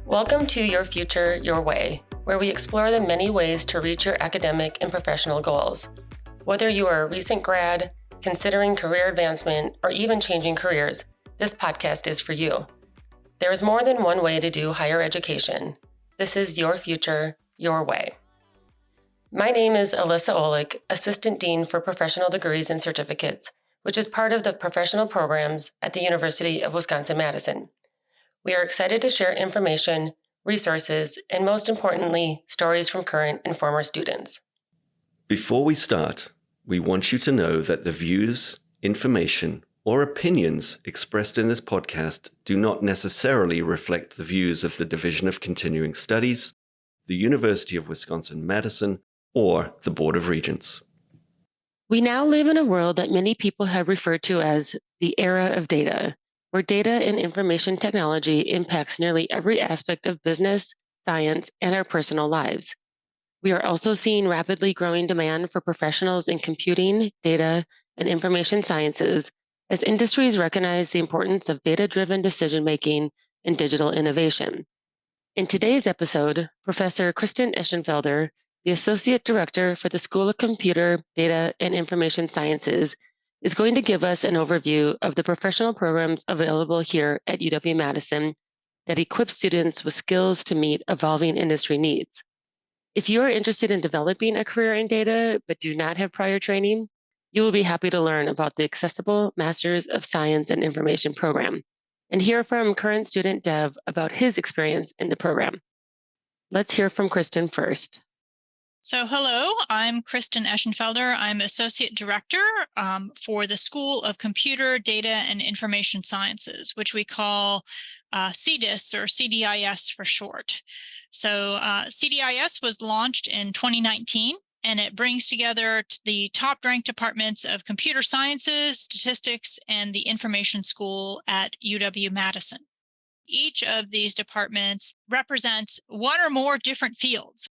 Welcome to Your Future, Your Way, where we explore the many ways to reach your academic and professional goals. Whether you are a recent grad, considering career advancement, or even changing careers, this podcast is for you. There is more than one way to do higher education. This is Your Future, Your Way. My name is Alyssa Olick, Assistant Dean for Professional Degrees and Certificates, which is part of the professional programs at the University of Wisconsin-Madison. We are excited to share information, resources, and most importantly, stories from current and former students. Before we start, we want you to know that the views, information, or opinions expressed in this podcast do not necessarily reflect the views of the Division of Continuing Studies, the University of Wisconsin-Madison, or the Board of Regents. We now live in a world that many people have referred to as the era of data, where data and information technology impacts nearly every aspect of business, science, and our personal lives. We are also seeing rapidly growing demand for professionals in computing, data, and information sciences as industries recognize the importance of data-driven decision-making and digital innovation. In today's episode, Professor Kristen Eschenfelder, the Associate Director for the School of Computer, Data, and Information Sciences, is going to give us an overview of the professional programs available here at UW-Madison that equip students with skills to meet evolving industry needs. If you are interested in developing a career in data but do not have prior training, you will be happy to learn about the accessible Masters of Science and Information program and hear from current student Dev about his experience in the program. Let's hear from Kristen first. So hello, I'm Kristen Eschenfelder. I'm Associate Director for the School of Computer, Data, and Information Sciences, which we call CDIS or CDIS for short. So CDIS was launched in 2019, and it brings together the top-ranked departments of computer sciences, statistics, and the information school at UW-Madison. Each of these departments represents one or more different fields.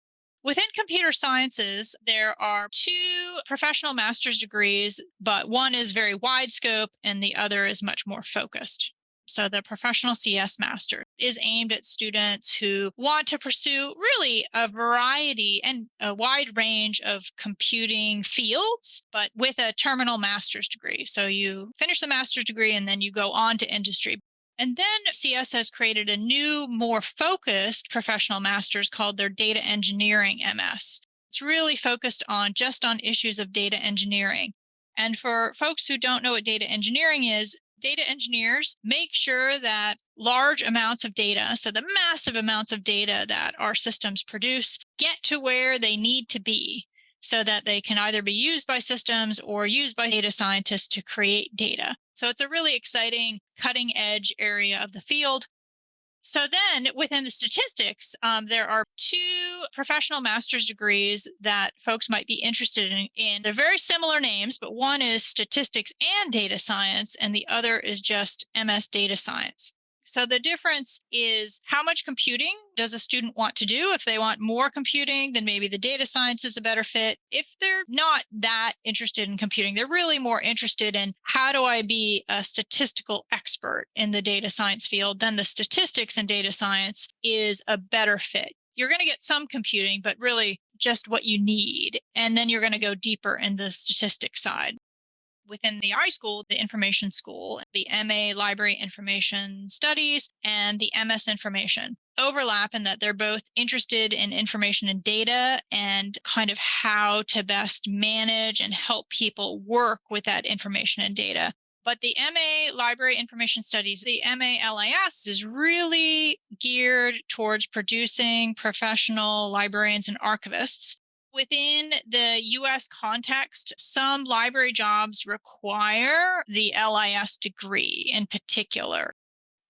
Within computer sciences, there are two professional master's degrees, but one is very wide scope and the other is much more focused. So the professional CS master is aimed at students who want to pursue really a variety and a wide range of computing fields, but with a terminal master's degree. So you finish the master's degree and then you go on to industry. And then CS has created a new, more focused professional master's called their Data Engineering MS. It's really focused on just on issues of data engineering. And for folks who don't know what data engineering is, data engineers make sure that large amounts of data, so the massive amounts of data that our systems produce, get to where they need to be so that they can either be used by systems or used by data scientists to create data. So it's a really exciting cutting edge area of the field. So then within the statistics, there are two professional master's degrees that folks might be interested in. They're very similar names, but one is statistics and data science, and the other is just MS data science. So the difference is how much computing does a student want to do? If they want more computing, then maybe the data science is a better fit. If they're not that interested in computing, they're really more interested in how do I be a statistical expert in the data science field, then the statistics and data science is a better fit. You're going to get some computing, but really just what you need. And then you're going to go deeper in the statistics side. Within the iSchool, the information school, the MA Library Information Studies and the MS Information overlap in that they're both interested in information and data and kind of how to best manage and help people work with that information and data. But the MA Library Information Studies, the MA LIS, is really geared towards producing professional librarians and archivists. Within the U.S. context, some library jobs require the LIS degree in particular.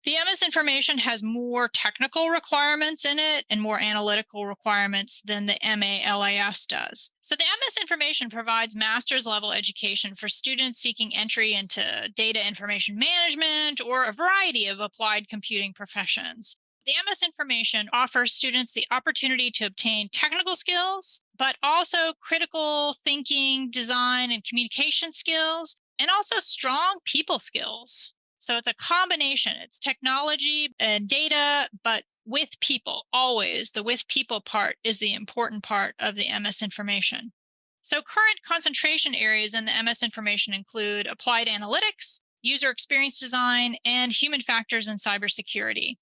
The MS Information has more technical requirements in it and more analytical requirements than the MA LIS does. So the MS Information provides master's level education for students seeking entry into data information management or a variety of applied computing professions. The MS Information offers students the opportunity to obtain technical skills, but also critical thinking, design, and communication skills, and also strong people skills. So it's a combination. It's technology and data, but with people, always. The with people part is the important part of the MS Information. So current concentration areas in the MS Information include applied analytics, user experience design, and human factors in cybersecurity.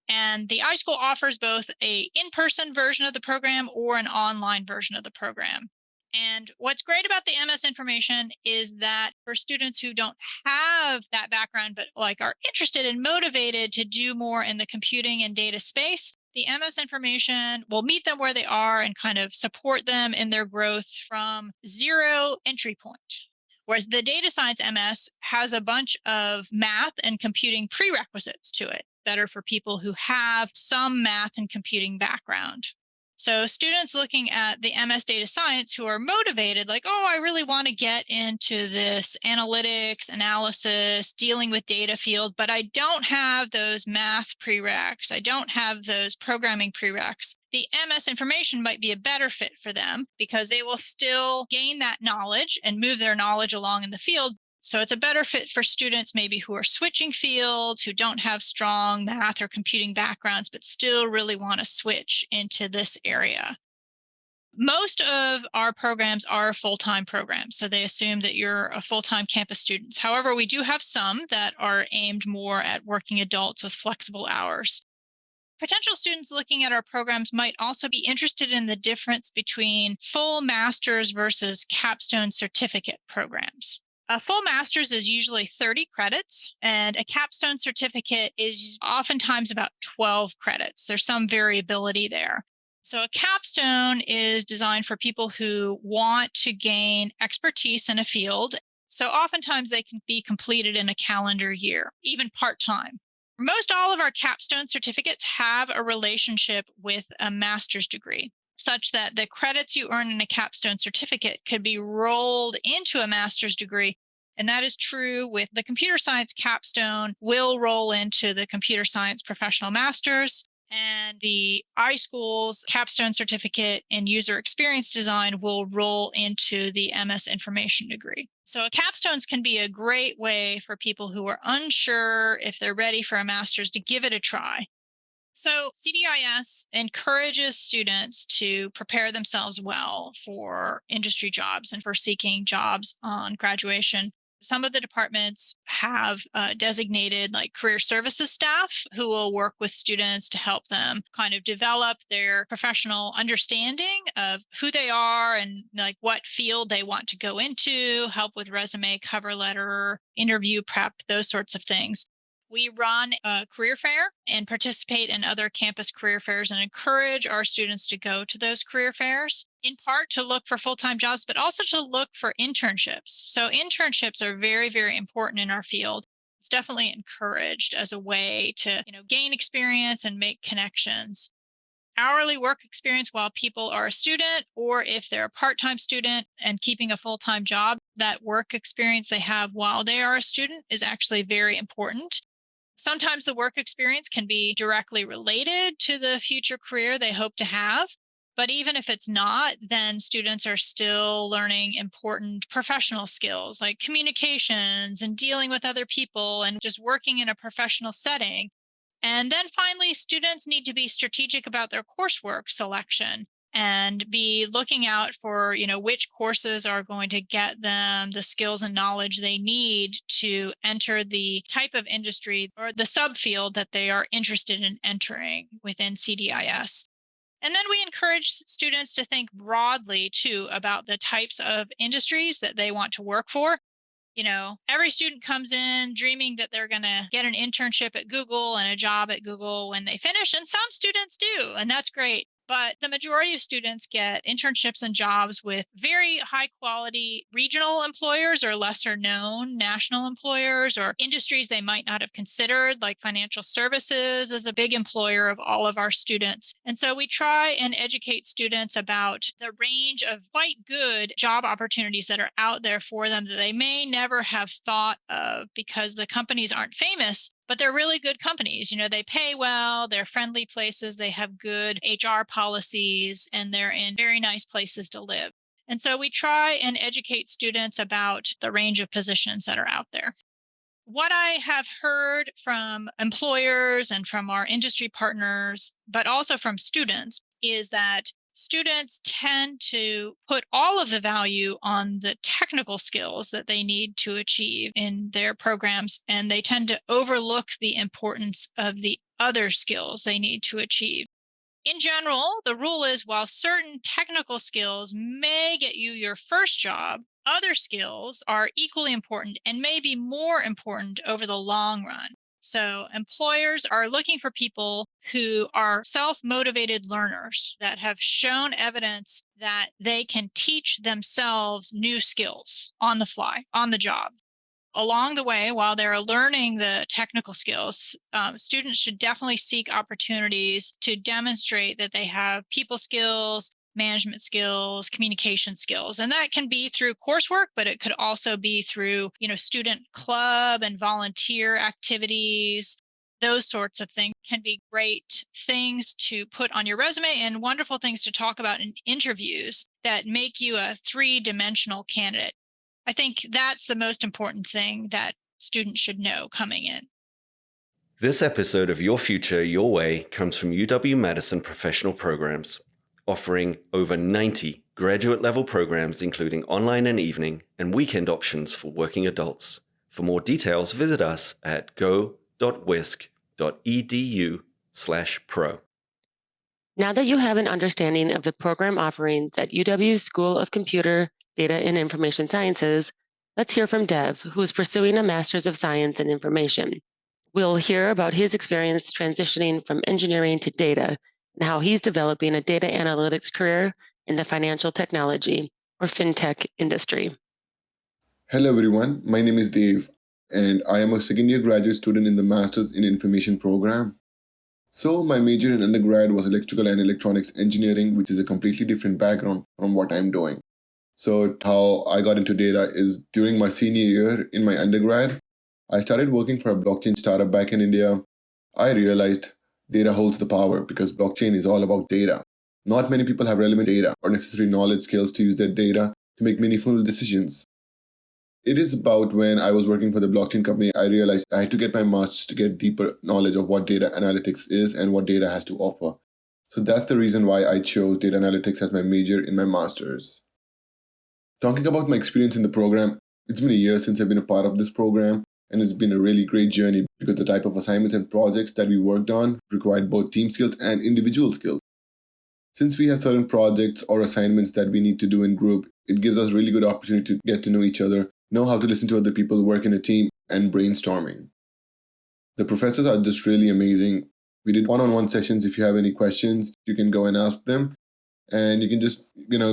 And the iSchool offers both a in-person version of the program or an online version of the program. And what's great about the MS Information is that for students who don't have that background, but are interested and motivated to do more in the computing and data space, the MS Information will meet them where they are and kind of support them in their growth from zero entry point. Whereas the data science MS has a bunch of math and computing prerequisites to it, better for people who have some math and computing background. So students looking at the MS data science who are motivated, I really want to get into this analytics, analysis, dealing with data field, but I don't have those math prereqs. I don't have those programming prereqs. The MS Information might be a better fit for them because they will still gain that knowledge and move their knowledge along in the field. So it's a better fit for students maybe who are switching fields, who don't have strong math or computing backgrounds, but still really want to switch into this area. Most of our programs are full-time programs, so they assume that you're a full-time campus student. However, we do have some that are aimed more at working adults with flexible hours. Potential students looking at our programs might also be interested in the difference between full master's versus capstone certificate programs. A full master's is usually 30 credits, and a capstone certificate is oftentimes about 12 credits. There's some variability there. So a capstone is designed for people who want to gain expertise in a field. So oftentimes they can be completed in a calendar year, even part-time. Most all of our capstone certificates have a relationship with a master's degree, such that the credits you earn in a capstone certificate could be rolled into a master's degree. And that is true with the computer science capstone will roll into the computer science professional master's, and the iSchool's capstone certificate in user experience design will roll into the MS Information degree. So capstones can be a great way for people who are unsure if they're ready for a master's to give it a try. So CDIS encourages students to prepare themselves well for industry jobs and for seeking jobs on graduation. Some of the departments have designated career services staff who will work with students to help them kind of develop their professional understanding of who they are and what field they want to go into, help with resume, cover letter, interview prep, those sorts of things. We run a career fair and participate in other campus career fairs and encourage our students to go to those career fairs, in part to look for full-time jobs, but also to look for internships. So internships are very, very important in our field. It's definitely encouraged as a way to, gain experience and make connections. Hourly work experience while people are a student, or if they're a part-time student and keeping a full-time job, that work experience they have while they are a student is actually very important. Sometimes the work experience can be directly related to the future career they hope to have. But even if it's not, then students are still learning important professional skills like communications and dealing with other people and just working in a professional setting. And then finally, students need to be strategic about their coursework selection and be looking out for, which courses are going to get them the skills and knowledge they need to enter the type of industry or the subfield that they are interested in entering within CDIS. And then we encourage students to think broadly, too, about the types of industries that they want to work for. Every student comes in dreaming that they're going to get an internship at Google and a job at Google when they finish. And some students do, and that's great. But the majority of students get internships and jobs with very high quality regional employers or lesser known national employers or industries they might not have considered, like financial services is a big employer of all of our students. And so we try and educate students about the range of quite good job opportunities that are out there for them that they may never have thought of because the companies aren't famous, but they're really good companies. They pay well, they're friendly places, they have good HR policies, and they're in very nice places to live. And so we try and educate students about the range of positions that are out there. What I have heard from employers and from our industry partners, but also from students, is that students tend to put all of the value on the technical skills that they need to achieve in their programs, and they tend to overlook the importance of the other skills they need to achieve. In general, the rule is while certain technical skills may get you your first job, other skills are equally important and may be more important over the long run. So employers are looking for people who are self-motivated learners that have shown evidence that they can teach themselves new skills on the fly, on the job. Along the way, while they're learning the technical skills, students should definitely seek opportunities to demonstrate that they have people skills, management skills, communication skills. And that can be through coursework, but it could also be through, student club and volunteer activities. Those sorts of things can be great things to put on your resume and wonderful things to talk about in interviews that make you a three-dimensional candidate. I think that's the most important thing that students should know coming in. This episode of Your Future, Your Way comes from UW-Madison Professional Programs, offering over 90 graduate-level programs, including online and evening and weekend options for working adults. For more details, visit us at go.wisc.edu/pro. Now that you have an understanding of the program offerings at UW's School of Computer, Data and Information Sciences, let's hear from Dev, who is pursuing a Master's of Science in Information. We'll hear about his experience transitioning from engineering to data and how he's developing a data analytics career in the financial technology or fintech industry. Hello everyone, my name is Dave, and I am a second-year graduate student in the Master's in Information program. So my major in undergrad was electrical and electronics engineering, which is a completely different background from what I'm doing. So how I got into data is during my senior year in my undergrad, I started working for a blockchain startup back in India. I realized data holds the power because blockchain is all about data. Not many people have relevant data or necessary knowledge skills to use their data to make meaningful decisions. It is about when I was working for the blockchain company, I realized I had to get my master's to get deeper knowledge of what data analytics is and what data has to offer. So that's the reason why I chose data analytics as my major in my master's. Talking about my experience in the program, it's been a year since I've been a part of this program, and it's been a really great journey because the type of assignments and projects that we worked on required both team skills and individual skills. Since we have certain projects or assignments that we need to do in group, it gives us really good opportunity to get to know each other, know how to listen to other people, work in a team, and brainstorming. The professors are just really amazing. We did one-on-one sessions. If you have any questions, you can go and ask them. And you can just,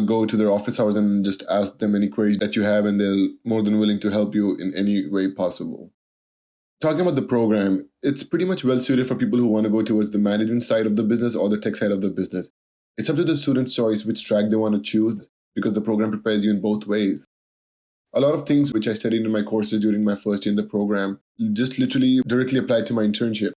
go to their office hours and just ask them any queries that you have, and they're more than willing to help you in any way possible. Talking about the program, it's pretty much well suited for people who want to go towards the management side of the business or the tech side of the business. It's up to the student's choice which track they want to choose because the program prepares you in both ways. A lot of things which I studied in my courses during my first year in the program just literally directly applied to my internship.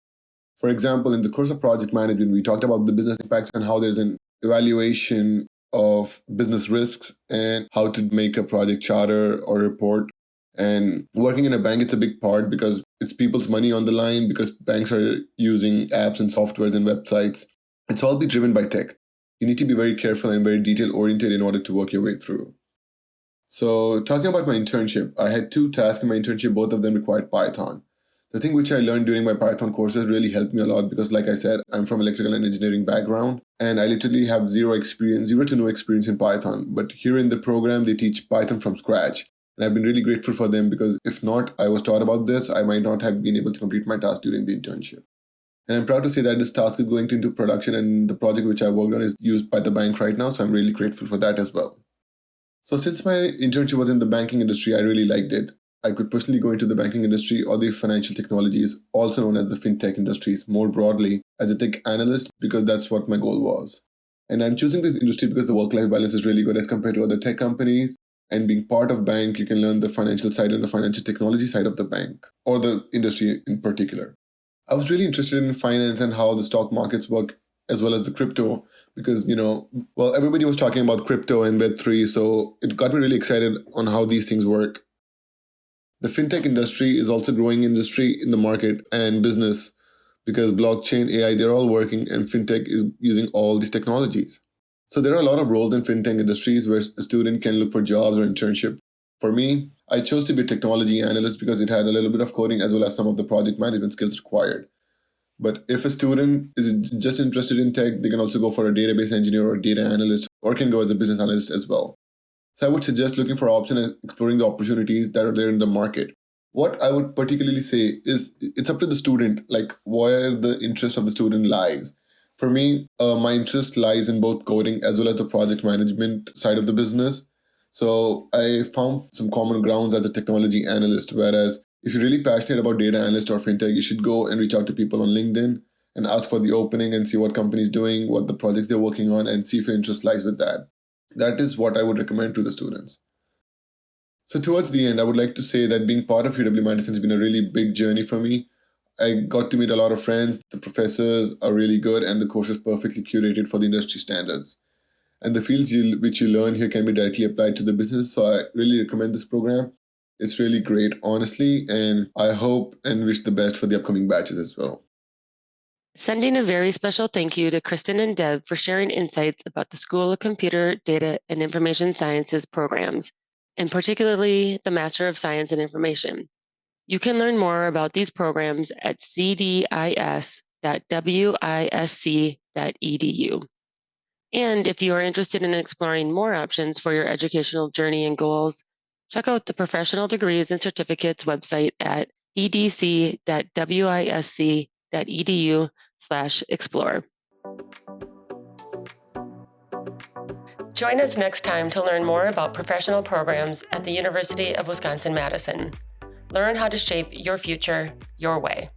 For example, in the course of project management, we talked about the business impacts and how there's an evaluation of business risks and how to make a project charter or report. And working in a bank, it's a big part because it's people's money on the line because banks are using apps and softwares and websites. It's all be driven by tech. You need to be very careful and very detail oriented in order to work your way through. So talking about my internship, I had 2 tasks in my internship. Both of them required Python. The thing which I learned during my Python courses really helped me a lot because, like I said, I'm from electrical and engineering background, and I literally have zero to no experience in Python. But here in the program, they teach Python from scratch. And I've been really grateful for them because if not, I was taught about this, I might not have been able to complete my task during the internship. And I'm proud to say that this task is going into production and the project which I worked on is used by the bank right now. So I'm really grateful for that as well. So since my internship was in the banking industry, I really liked it. I could personally go into the banking industry or the financial technologies, also known as the fintech industries, more broadly as a tech analyst because that's what my goal was. And I'm choosing this industry because the work-life balance is really good as compared to other tech companies. And being part of bank, you can learn the financial side and the financial technology side of the bank or the industry in particular. I was really interested in finance and how the stock markets work, as well as the crypto, because, everybody was talking about crypto and Web3, so it got me really excited on how these things work. The fintech industry is also a growing industry in the market and business because blockchain, AI, they're all working, and fintech is using all these technologies. So there are a lot of roles in fintech industries where a student can look for jobs or internship. For me, I chose to be a technology analyst because it had a little bit of coding as well as some of the project management skills required. But if a student is just interested in tech, they can also go for a database engineer or a data analyst, or can go as a business analyst as well. So I would suggest looking for options and exploring the opportunities that are there in the market. What I would particularly say is it's up to the student, like where the interest of the student lies. For me, my interest lies in both coding as well as the project management side of the business. So I found some common grounds as a technology analyst, whereas if you're really passionate about data analyst or fintech, you should go and reach out to people on LinkedIn and ask for the opening and see what company's doing, what the projects they're working on, and see if your interest lies with that. That is what I would recommend to the students. So towards the end, I would like to say that being part of UW-Madison has been a really big journey for me. I got to meet a lot of friends, the professors are really good, and the course is perfectly curated for the industry standards. And the fields which you learn here can be directly applied to the business. So I really recommend this program. It's really great, honestly, and I hope and wish the best for the upcoming batches as well. Sending a very special thank you to Kristen and Deb for sharing insights about the School of Computer, Data, and Information Sciences programs, and particularly the Master of Science and Information. You can learn more about these programs at cdis.wisc.edu. And if you are interested in exploring more options for your educational journey and goals, check out the Professional Degrees and Certificates website at edc.wisc.edu/explore. Join us next time to learn more about professional programs at the University of Wisconsin-Madison. Learn how to shape your future your way.